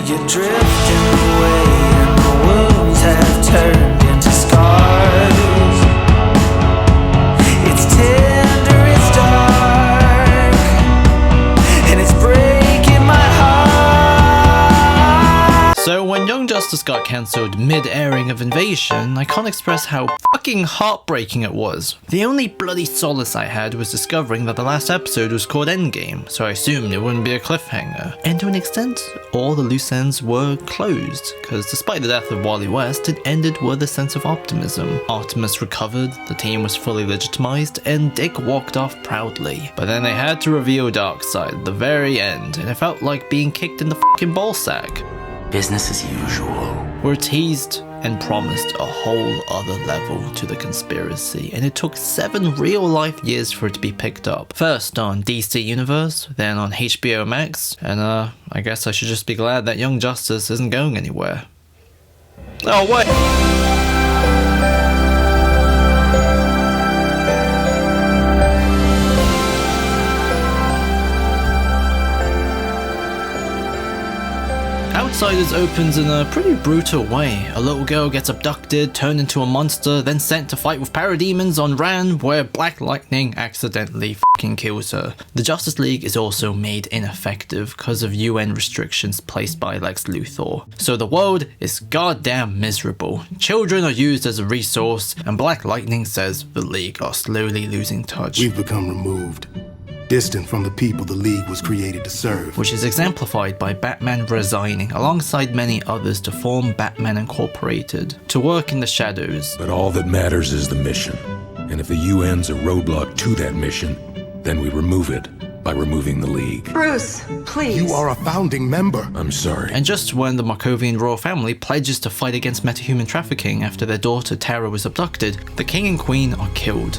You're drifting away and the wounds have turned into scars. It's tender, it's dark, and it's breaking my heart. So when Young Justice got cancelled mid-airing of Invasion, I can't express how fucking heartbreaking it was. The only bloody solace I had was discovering that the last episode was called Endgame, so I assumed it wouldn't be a cliffhanger. And to an extent, all the loose ends were closed, because despite the death of Wally West, it ended with a sense of optimism. Artemis recovered, the team was fully legitimized, and Dick walked off proudly. But then they had to reveal Darkseid at the very end, and it felt like being kicked in the fucking ballsack. Business as usual. We're teased and promised a whole other level to the conspiracy, and it took 7 real-life years for it to be picked up. First on DC Universe, then on HBO Max, and I guess I should just be glad that Young Justice isn't going anywhere. Oh wait! Outsiders opens in a pretty brutal way. A little girl gets abducted, turned into a monster, then sent to fight with parademons on Rann, where Black Lightning accidentally fucking kills her. The Justice League is also made ineffective because of UN restrictions placed by Lex Luthor. So the world is goddamn miserable. Children are used as a resource, and Black Lightning says the League are slowly losing touch. We've become removed, distant from the people the League was created to serve. Which is exemplified by Batman resigning alongside many others to form Batman Incorporated, to work in the shadows. But all that matters is the mission. And if the UN's a roadblock to that mission, then we remove it by removing the League. Bruce, please. You are a founding member. I'm sorry. And just when the Markovian royal family pledges to fight against metahuman trafficking after their daughter Tara was abducted, the king and queen are killed.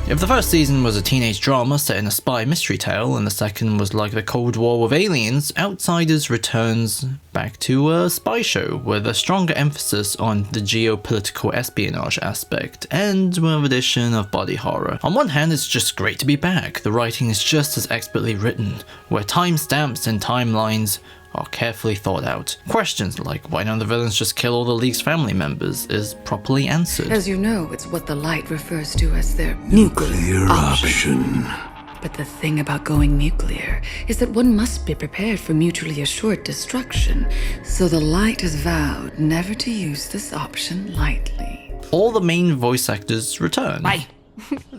If the first season was a teenage drama set in a spy mystery tale, and the second was like the Cold War with aliens, Outsiders returns back to a spy show with a stronger emphasis on the geopolitical espionage aspect, and with an addition of body horror. On one hand, it's just great to be back. The writing is just as expertly written, where timestamps and timelines are carefully thought out. Questions like why don't the villains just kill all the League's family members is properly answered. As you know, it's what the light refers to as their nuclear option. But the thing about going nuclear is that one must be prepared for mutually assured destruction, so the light has vowed never to use this option lightly. All the main voice actors return. Bye.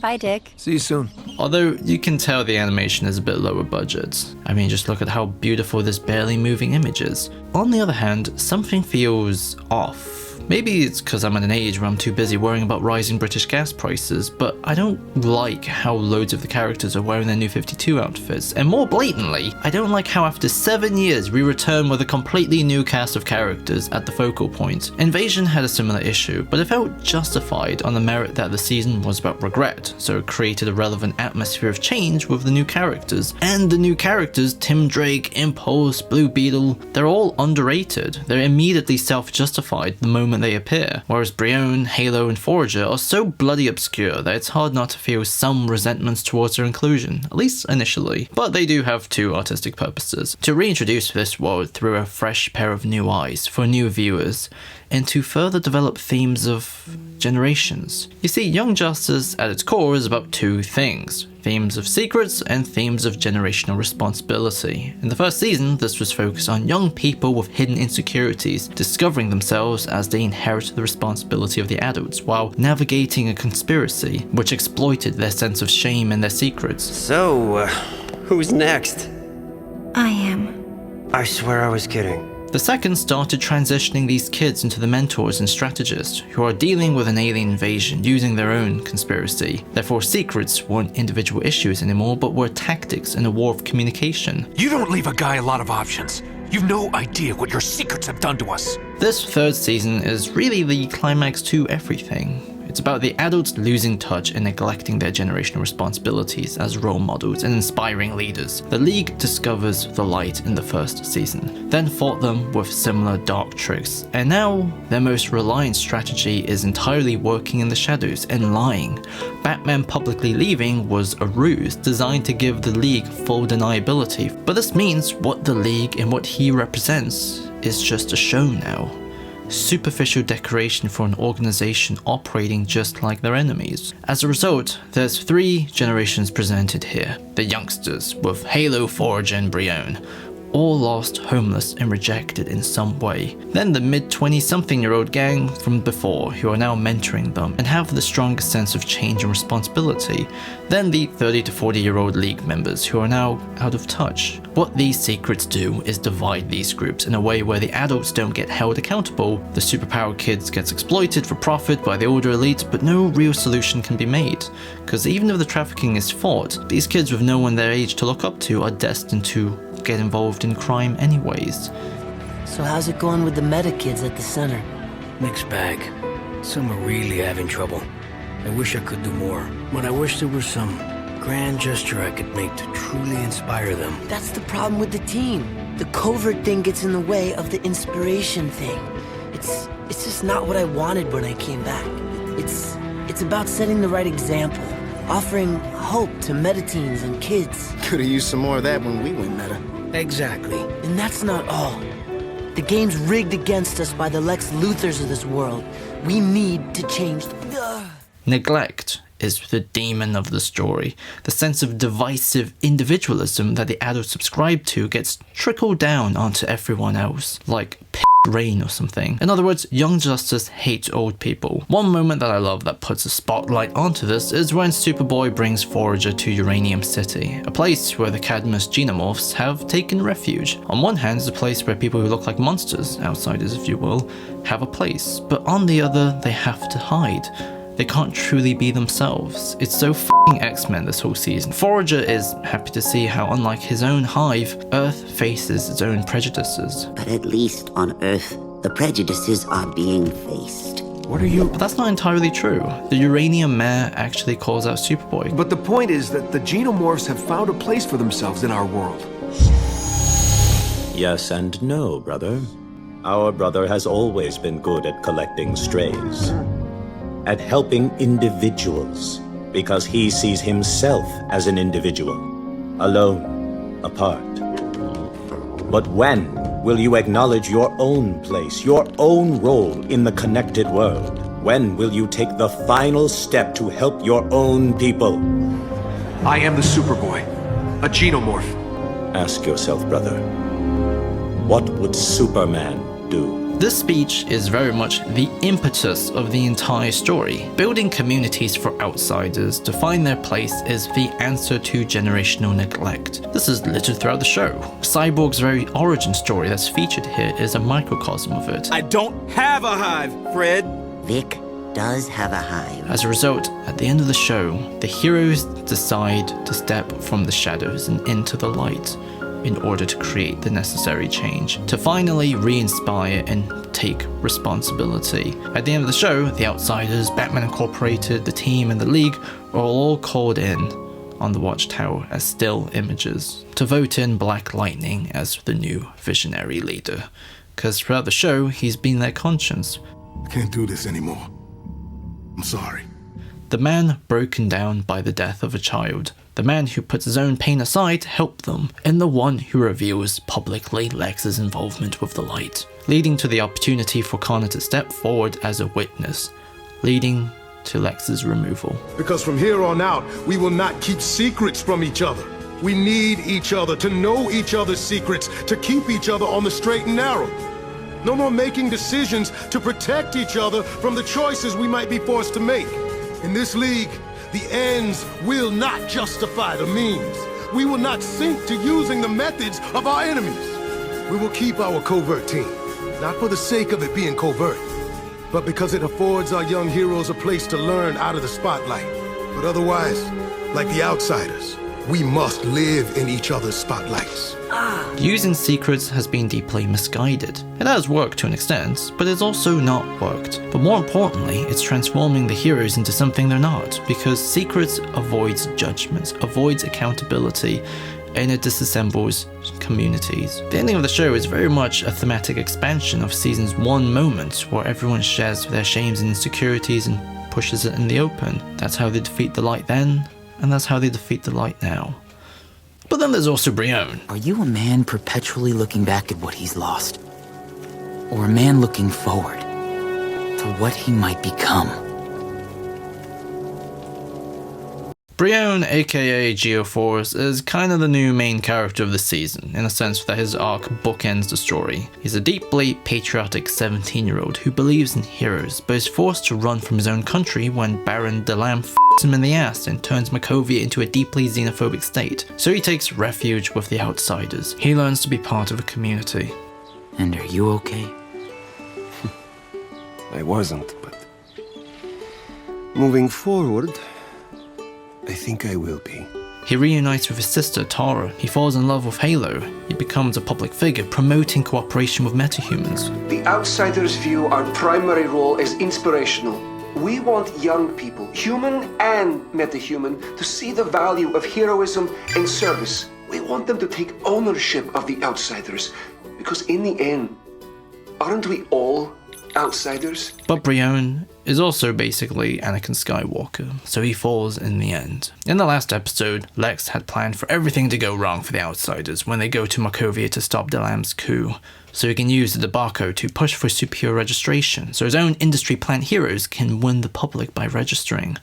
Bye, Dick. See you soon. Although you can tell the animation is a bit lower budget. I mean, just look at how beautiful this barely moving image is. On the other hand, something feels off. Maybe it's because I'm at an age where I'm too busy worrying about rising British gas prices, but I don't like how loads of the characters are wearing their new 52 outfits, and more blatantly, I don't like how after 7 years we return with a completely new cast of characters at the focal point. Invasion had a similar issue, but it felt justified on the merit that the season was about regret, so it created a relevant atmosphere of change with the new characters. And the new characters, Tim Drake, Impulse, Blue Beetle, they're all underrated. They're immediately self-justified the moment they appear, whereas Brion, Halo, and Forager are so bloody obscure that it's hard not to feel some resentments towards their inclusion, at least initially. But they do have two artistic purposes: to reintroduce this world through a fresh pair of new eyes for new viewers, and to further develop themes of generations. You see, Young Justice at its core is about two things: themes of secrets and themes of generational responsibility. In the first season, this was focused on young people with hidden insecurities, discovering themselves as they inherit the responsibility of the adults, while navigating a conspiracy which exploited their sense of shame and their secrets. So, who's next? I am. I swear I was kidding. The second started transitioning these kids into the mentors and strategists who are dealing with an alien invasion using their own conspiracy. Therefore, secrets weren't individual issues anymore, but were tactics in a war of communication. You don't leave a guy a lot of options. You've no idea what your secrets have done to us. This third season is really the climax to everything. It's about the adults losing touch and neglecting their generational responsibilities as role models and inspiring leaders. The League discovers the light in the first season, then fought them with similar dark tricks, and now their most reliant strategy is entirely working in the shadows and lying. Batman publicly leaving was a ruse designed to give the League full deniability, but this means what the League and what he represents is just a show now. Superficial decoration for an organization operating just like their enemies. As a result, there's 3 generations presented here. The youngsters, with Halo, Forge, and Brion, all lost, homeless, and rejected in some way. Then the mid-20-something-year-old gang from before, who are now mentoring them and have the strongest sense of change and responsibility. Then the 30 to 40-year-old League members, who are now out of touch. What these secrets do is divide these groups in a way where the adults don't get held accountable, the superpowered kids gets exploited for profit by the older elite, but no real solution can be made. Because even if the trafficking is fought, these kids with no one their age to look up to are destined to get involved in crime anyways. So how's it going with the meta kids at the center? Mixed bag. Some are really having trouble. I wish I could do more, but I wish there was some grand gesture I could make to truly inspire them. That's the problem with the team. The covert thing gets in the way of the inspiration thing. It's just not what I wanted when I came back. It's about setting the right example, offering hope to meta teens and kids. Could've used some more of that when we went meta. Exactly. And that's not all. The game's rigged against us by the Lex Luthors of this world. We need to change the... Neglect is the demon of the story. The sense of divisive individualism that the adults subscribe to gets trickled down onto everyone else, like rain or something. In other words, Young Justice hates old people. One moment that I love that puts a spotlight onto this is when Superboy brings Forager to Uranium City, a place where the Cadmus xenomorphs have taken refuge. On one hand, it's a place where people who look like monsters, outsiders if you will, have a place, but on the other, they have to hide. They can't truly be themselves. It's so f***ing X-Men this whole season. Forager is happy to see how, unlike his own hive, Earth faces its own prejudices. But at least on Earth, the prejudices are being faced. What are you... But that's not entirely true. The Uranium Mayor actually calls out Superboy. But the point is that the Xenomorphs have found a place for themselves in our world. Yes and no, brother. Our brother has always been good at collecting strays. At helping individuals, because he sees himself as an individual, alone, apart. But when will you acknowledge your own place, your own role in the connected world? When will you take the final step to help your own people? I am the Superboy, a Xenomorph. Ask yourself, brother, what would Superman do? This speech is very much the impetus of the entire story. Building communities for outsiders to find their place is the answer to generational neglect. This is littered throughout the show. Cyborg's very origin story that's featured here is a microcosm of it. I don't have a hive, Fred! Vic does have a hive. As a result, at the end of the show, the heroes decide to step from the shadows and into the light in order to create the necessary change, to finally re-inspire and take responsibility. At the end of the show, the Outsiders, Batman Incorporated, the team, and the League are all called in on the Watchtower as still images to vote in Black Lightning as the new visionary leader. Because throughout the show, he's been their conscience. I can't do this anymore. I'm sorry. The man broken down by the death of a child. The man who puts his own pain aside to help them, and the one who reveals publicly Lex's involvement with the light, leading to the opportunity for Connor to step forward as a witness, leading to Lex's removal. Because from here on out, we will not keep secrets from each other. We need each other to know each other's secrets, to keep each other on the straight and narrow. No more making decisions to protect each other from the choices we might be forced to make. In this league, the ends will not justify the means. We will not sink to using the methods of our enemies. We will keep our covert team, not for the sake of it being covert, but because it affords our young heroes a place to learn out of the spotlight. But otherwise, like the Outsiders, We must live in each other's spotlights. Using secrets has been deeply misguided. It has worked to an extent, but it's also not worked. But more importantly, it's transforming the heroes into something they're not, because secrets avoids judgment, avoids accountability, and it disassembles communities. The ending of the show is very much a thematic expansion of Season's 1 moment, where everyone shares their shames and insecurities and pushes it in the open. That's how they defeat the light then, and that's how they defeat the light now. But then there's also Brion. Are you a man perpetually looking back at what he's lost? Or a man looking forward to what he might become? Brion, aka Geoforce, is kind of the new main character of the season, in a sense that his arc bookends the story. He's a deeply patriotic 17-year-old who believes in heroes, but is forced to run from his own country when Baron Delam f***s him in the ass and turns Makovia into a deeply xenophobic state. So he takes refuge with the outsiders. He learns to be part of a community. And are you okay? I wasn't, but moving forward, I think I will be. He reunites with his sister, Tara. He falls in love with Halo. He becomes a public figure, promoting cooperation with metahumans. The Outsiders view our primary role as inspirational. We want young people, human and metahuman, to see the value of heroism and service. We want them to take ownership of the Outsiders, because in the end, aren't we all outsiders? But Brion is also basically Anakin Skywalker, so he falls in the end. In the last episode, Lex had planned for everything to go wrong for the Outsiders when they go to Makovia to stop Delam's coup, so he can use the debacle to push for superior registration, so his own industry plant heroes can win the public by registering.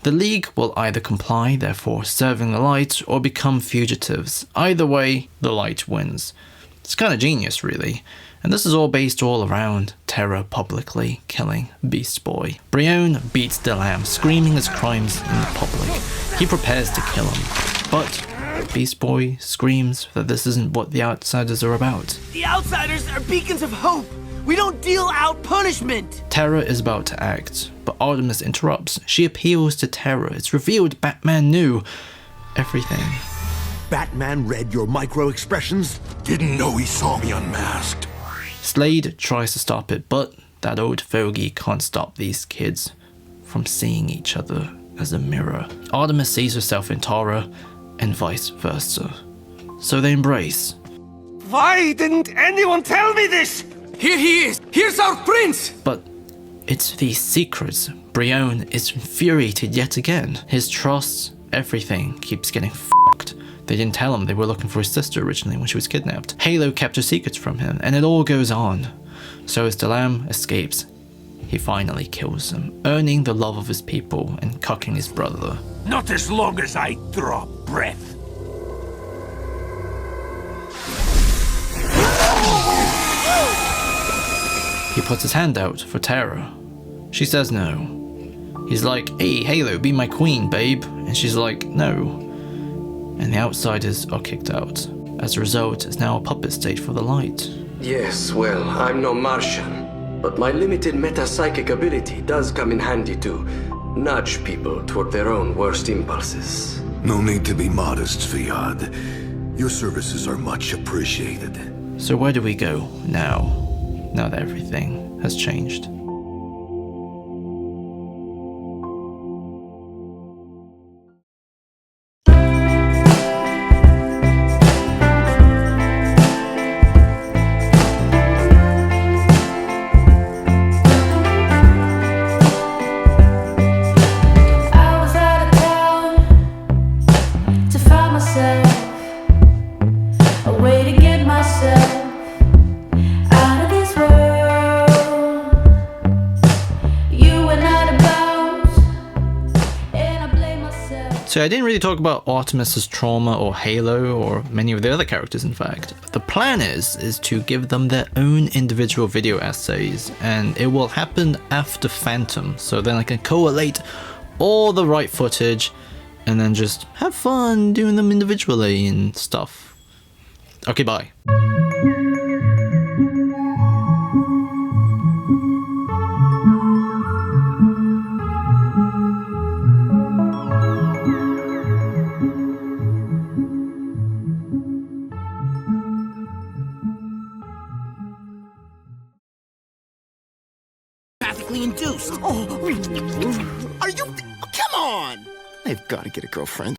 The League will either comply, therefore serving the light, or become fugitives. Either way, the light wins. It's kind of genius, really. And this is all based all around Terra publicly killing Beast Boy. Brion beats Delam, screaming his crimes in the public. He prepares to kill him, but Beast Boy screams that this isn't what the Outsiders are about. The Outsiders are beacons of hope. We don't deal out punishment. Terra is about to act, but Artemis interrupts. She appeals to Terra. It's revealed Batman knew everything. Batman read your micro-expressions? Didn't know he saw me unmasked. Slade tries to stop it, but that old fogey can't stop these kids from seeing each other as a mirror. Artemis sees herself in Tara, and vice versa. So they embrace. Why didn't anyone tell me this? Here he is! Here's our prince! But it's these secrets. Brion is infuriated yet again. His trust, everything, keeps getting f***ed. They didn't tell him they were looking for his sister originally when she was kidnapped. Halo kept her secrets from him, and it all goes on. So as Delam escapes, he finally kills him, earning the love of his people and cucking his brother. Not as long as I draw breath. He puts his hand out for Tara. She says no. He's like, hey, Halo, be my queen, babe. And she's like, no. And the Outsiders are kicked out. As a result, it's now a puppet state for the light. Yes, well, I'm no Martian, but my limited meta-psychic ability does come in handy to nudge people toward their own worst impulses. No need to be modest, Fiad. Your services are much appreciated. So where do we go now that everything has changed? So I didn't really talk about Artemis's trauma or Halo or many of the other characters, in fact. The plan is to give them their own individual video essays, and it will happen after Phantom, so then I can collate all the right footage and then just have fun doing them individually and stuff. Okay, bye. chemically induced. Are you... Come on! I've got to get a girlfriend.